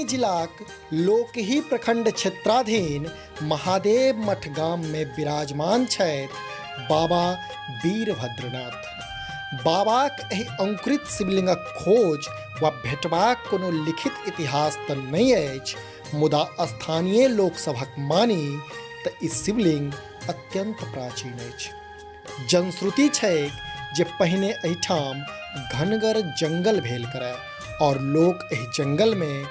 मधुबनी जिलाक लोकही प्रखंड क्षेत्राधीन महादेव मठ गाम में विराजमान छथि बाबा वीरभद्रनाथ। बाबाक एहि अंकुरित शिवलिंगक खोज वा भेटबाक कोनो लिखित इतिहास तऽ नहि अछि, मुदा स्थानीय लोकसभक मानी तऽ ई शिवलिंग अत्यंत प्राचीन अछि। जनश्रुति छैक जे पहिने एहिठाम घनगर जंगल भेल करय और लोक एहि जंगल में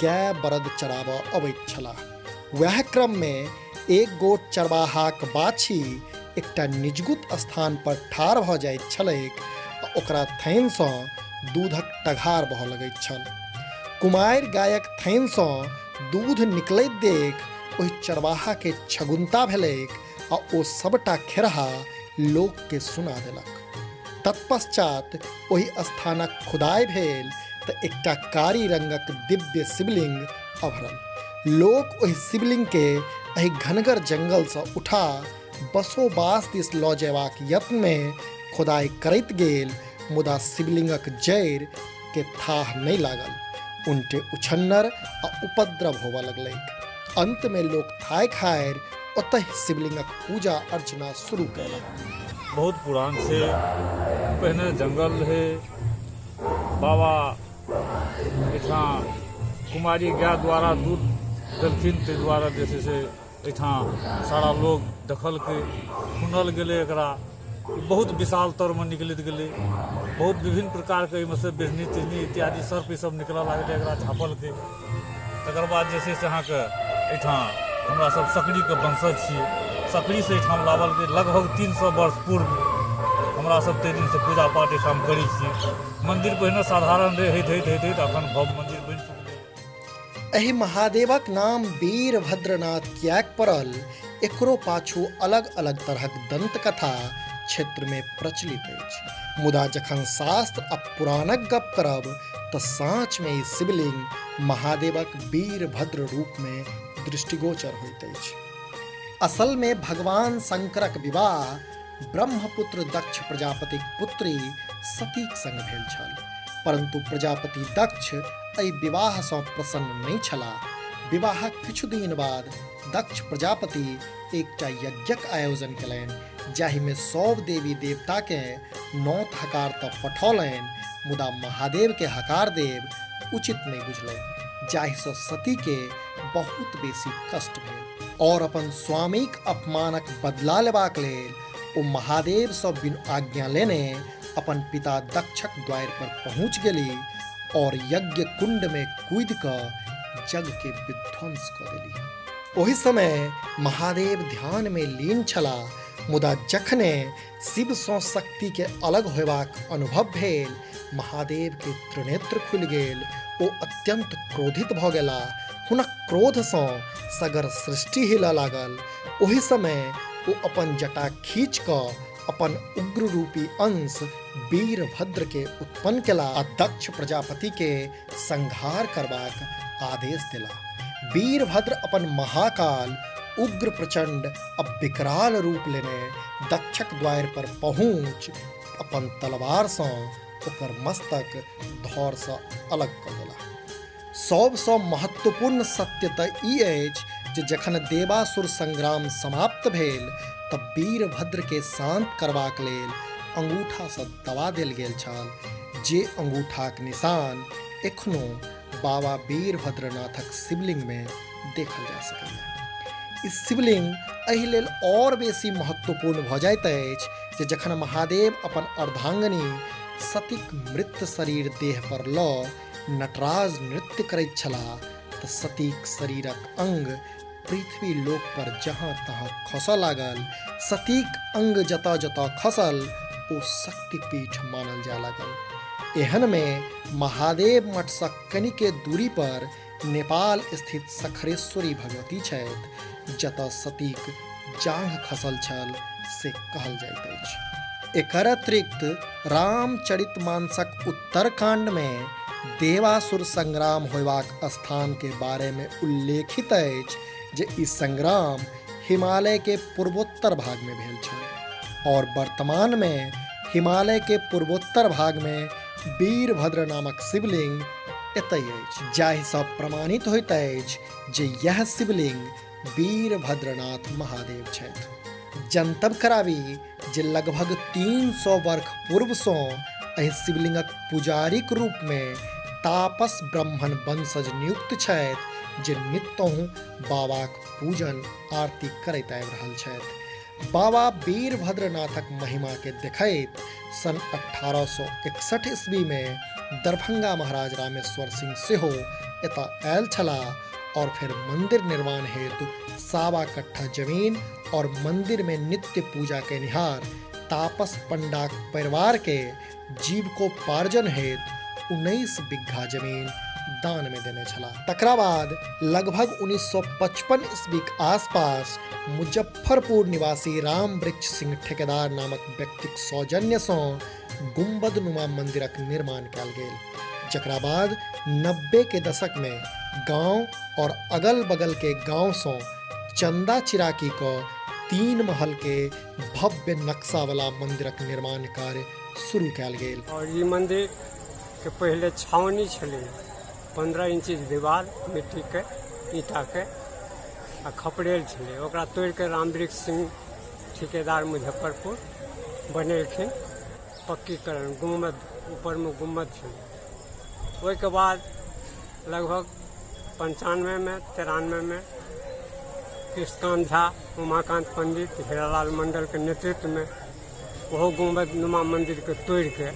गाय बरद चराबऽ अबैत छलाह। वएह क्रम में एक गोट चरवाहाक बाछी एकटा निजगुत स्थान पर ठाढ़ भऽ जाइत छलैक आ ओकरा थैनसँ दूधक टघार बहऽ लगैत छल। कुमारि गायक थैनसँ दूध निकलैत देख ओहि चरवाहा के छगुन्ता भेलैक आ ओ सबटा खेरहा लोक के सुना देलक। तत्पश्चात ओहि स्थानक खुदाइ भेल तऽ एकटा कारी रंगक दिव्य शिवलिंग अभरल। लोक ओहि शिवलिंग के एहि घनगर जंगल से उठा बसोबास दिस लऽ जयबाक यत्न में खुदाइ करैत गेल, मुदा शिवलिंगक जड़ि के थाह नहीं लागल। उनटे उछन्नर आ उपद्रव होबऽ लगलैक। अंत में लोक थाकि हारि ओतहि शिवलिंगक पूजा अर्चना शुरू कयलक। बहुत पुरान से पहले जंगल रहे। बाबा एठा कुमारी गाय द्वारा दूध देलखिन, ताहि द्वारा जे छै से एठा सारा लोग देखल के सुनल गेलै। एकरा बहुत विशाल तर में निकलैत गेलै। बहुत विभिन्न प्रकार के एहिमे से बिढ़नी तिढ़नी इत्यादि सर्प ई सब निकलऽ लागलै एकरा झाँपल के। तकर बाद जे छै से अहाँके एठा हमरा सब सकरी के वंशज छियै। सकरी से एठाम लावल गेल लगभग 300 वर्ष पूर्व। हमरा सब ताहि दिन से पूजा पाठ एठाम करै छी। मंदिर पहिने साधारण रहे, होइत अखन भव्य मंदिर बनि चुकलै। एहि महादेवक नाम वीरभद्रनाथ किएक पड़ल, एकरो पाछू अलग अलग तरहक दंत कथा क्षेत्र में प्रचलित अछि। मुदा जखन शास्त्र आ पुराणक गप करब तऽ साँच में ई शिवलिंग महादेवक वीरभद्र रूप में दृष्टिगोचर होइत अछि। असल में भगवान शंकरक विवाह ब्रह्मपुत्र दक्ष प्रजापतिक पुत्री सतीक संग भेल छल, परंतु प्रजापति दक्ष एहि विवाह सँ प्रसन्न नहि छलाह। विवाहक किछु दिन बाद दक्ष प्रजापति एकटा यज्ञक आयोजन कयलनि, जाहि में सब देवी देवता के नौत हकार तऽ पठौलनि, मुदा महादेव के हकार देव उचित नहीं बुझलनि, जाहि सँ सती के बहुत बेसी कष्ट भेल। और अपन स्वामीक अपमानक बदला लेबाक लेल ओ महादेव सँ बिनु आज्ञा लेने अपन पिता दक्षक द्वार पर पहुँच गेली और यज्ञ कुंड में कूदि कऽ जग के विध्वंस कऽ देली। ओहि समय महादेव ध्यान में लीन छलाह, मुदा जखने शिव सँ शक्ति के अलग होयबाक अनुभव भेल, महादेव के त्रिनेत्र खुलि गेल। ओ अत्यंत क्रोधित भऽ गेलाह। हुनक क्रोध सँ सगर सृष्टि हिलऽ लागल। ओहि समय ओ अपन जटा खींच कऽ अपन उग्र रूपी अंश वीरभद्र के उत्पन्न केला आ दक्ष प्रजापति के संहार करबाक आदेश देला। वीरभद्र अपन महाकाल उग्र प्रचंड आ विकराल रूप लेने दक्षक द्वार पर पहुँच अपन तलवार सँ ओकर मस्तक धड़ सँ अलग कऽ देला। सबसँ महत्वपूर्ण सत्य तऽ ई अछि जे जखन देवासुर संग्राम समाप्त भेल तब वीरभद्र के शांत करबाक लेल अंगूठा सँ दबा देल गेल छल, जे अंगूठाक निशान एखनो बाबा वीरभद्रनाथक शिवलिंग में देखल जा सकैए। ई शिवलिंग एहि लेल और बेसी महत्वपूर्ण भऽ जाइत अछि जे जखन महादेव अपन अर्धांगिनी सतीक मृत शरीर देह पर लऽ नटराज नृत्य करैत छलाह तऽ सतीक शरीरक अंग पृथ्वी लोक पर जहाँ तहाँ खसऽ लागल। सतीक अंग जतऽ जतऽ खसल ओ शक्तिपीठ मानल जाय लागल। एहन में महादेव मठ सँ कनिके दूरी पर नेपाल स्थित सखरेश्वरी भगवती छथि, जतऽ सतीक जांघ खसल छल से कहल जाइत अछि। एकर अतिरिक्त रामचरितमानसक उत्तरकांड में देवासुर संग्राम होयबाक स्थान के बारे में उल्लेखित अछि जे ई संग्राम हिमालय के पूर्वोत्तर भाग में भेल छल और वर्तमान में हिमालय के पूर्वोत्तर भाग में वीरभद्र नामक शिवलिंग एतय अछि, जाहिसँ प्रमाणित होइत अछि जे यह शिवलिंग वीरभद्रनाथ महादेव छथि। जनतब कराबी जे लगभग 300 वर्ष पूर्वसँ एहि शिवलिंगक पुजारीक रूपमे तापस ब्राह्मण वंशज नियुक्त छथि जे नित्यहु बाबाक पूजन आरती करैत आबि रहल छथि। बाबा वीरभद्रनाथक महिमा के देखैत सन 1861 ईस्वी में दरभंगा महाराज रामेश्वर सिंह सेहो एतय आयल छलाह और फिर मंदिर निर्माण हेतु 1.25 कट्ठा जमीन और मंदिर में नित्य पूजा के निहार तापस पंडाक परिवार के जीविकोपार्जन हेतु 19 बिघा जमीन दान में देने छला। तकरा बाद लगभग 1955 ईस्वी के आसपास मुजफ्फरपुर निवासी राम वृक्ष सिंह ठेकेदार नामक व्यक्तिक सौजन्य सँ गुंबद नुमा मंदिरक निर्माण कयल गेल, जकरा बाद 90 के दशक में गांव और अगल बगल के गांव सँ चंदा चिराकी क 3 महल के भव्य नक्शा वाला मंदिरक निर्माण कार्य शुरू कयल गेल। और ये मंदिर के पहले छावनी छलै, 15 इंच दीवार मिट्टी के ईटा के आ खपड़ेल छलै, ओकरा तोड़ के रामवृक्ष सिंह ठेकेदार मुजफ्फरपुर बनेलखिन पक्कीकरण, गुम्बद ऊपर में गुम्बद छलै। ओहि के बाद लगभग 95 में 93 में कृष्णकांत झा, उमाकांत पंडित, हीरालाल मंडल के नेतृत्व में वह गुम्बद नुमा मंदिर के तोड़ के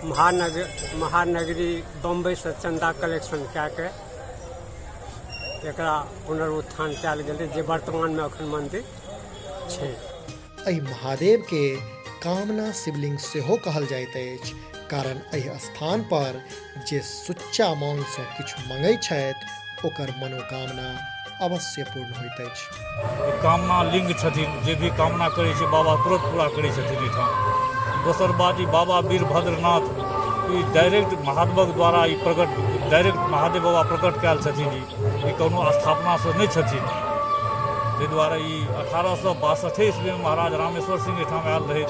महानगरी बम्बई से चंदा कलेक्शन कए के एकरा पुनरुत्थान कयल गेलै, जे वर्तमान में अखन मंदिर छै। एहि महादेव के कामना शिवलिंग सेहो कहल जाइत अछि, कारण एहि स्थान पर जे सुच्चा मन सँ किछु मंगै छथि ओकर मनोकामना अवश्य पूर्ण होइत अछि। कामना लिंग छथिन, जे भी कामना करै छै बाबा तुरंत पूरा करै छथिन एहिठाम। दोसर बात ई बाबा वीरभद्रनाथ ई डायरेक्ट महादेवक द्वारा ई प्रकट, डायरेक्ट महादेव बाबा प्रकट कयल छथिन। ई कोनो स्थापना से नहीं छथिन, ताहि दुआरे ई 1862 ईस्वी में महाराज रामेश्वर सिंह एहिठाम आयल रहे,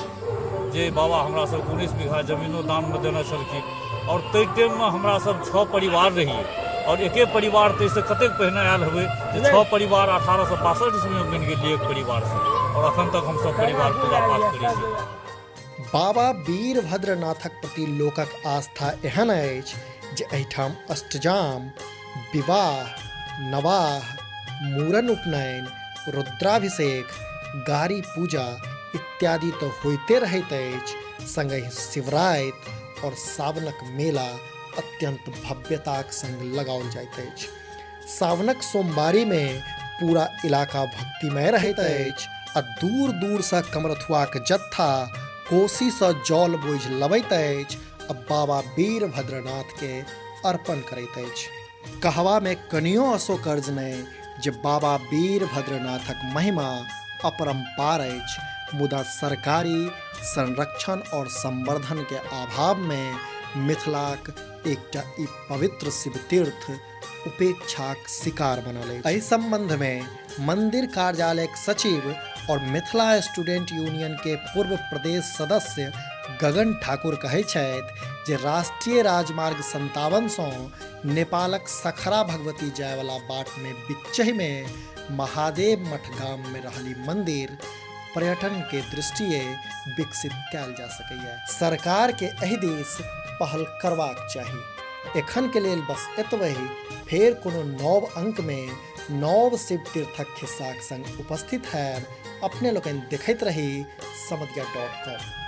जे बाबा हमरा सब 19 बीघा जमीनो दान में देने छलखिन। और ताहि टाइम में हमरा सब 6 परिवार रहिए, और एके परिवार ताहिसँ कतेक पहिने आयल हेबै जे 6 परिवार 1862 ईस्वी में बनि गेलिए एक परिवार से, और अखन तक हम सब परिवार पूजा पाठ करै छी। बाबा वीरभद्रनाथक प्रति लोकक आस्था एहन अछि जे एहिठाम अष्टजाम, विवाह, नवाह, मूरन, उपनयन, रुद्राभिषेक, गारी पूजा इत्यादि तो होइते रहैत अछि, संगहि शिवराति और सावनक मेला अत्यंत भव्यताक संग लगाओल जाइत अछि। सावनक सोमवारी में पूरा इलाका भक्तिमय रहैत अछि आ दूर दूर से कमरथुआक जत्था कोसी सँ जल बोझि लबैत अछि आ बाबा वीरभद्रनाथ के अर्पण करैत अछि। कहवा में कनियो अशोकर्ज नहि जे बाबा वीरभद्रनाथक महिमा अपरंपार अछि, मुदा सरकारी संरक्षण और संवर्धन के अभाव में मिथिलाक एकटा ई पवित्र शिव तीर्थ उपेक्षाक शिकार बनल अछि। एहि संबंध में मंदिर कार्यालयक सचिव और मिथिला स्टूडेंट यूनियन के पूर्व प्रदेश सदस्य गगन ठाकुर कहै छथि जे राष्ट्रीय राजमार्ग 57 सँ नेपालक सखरा भगवती जाय वाला बाट में बिच्चहि में महादेव मठ गाम में रहली मंदिर पर्यटन के दृष्टिए विकसित कयल जा सकैए। सरकार के एहि दिस पहल करबाक चाही। एखन के लेल बस एतबहि, फेर कोनो नव अंक में नव शिव तीर्थक खिस्साक संग उपस्थित हैब। अपने लोकनि देखैत रही समधिया.com।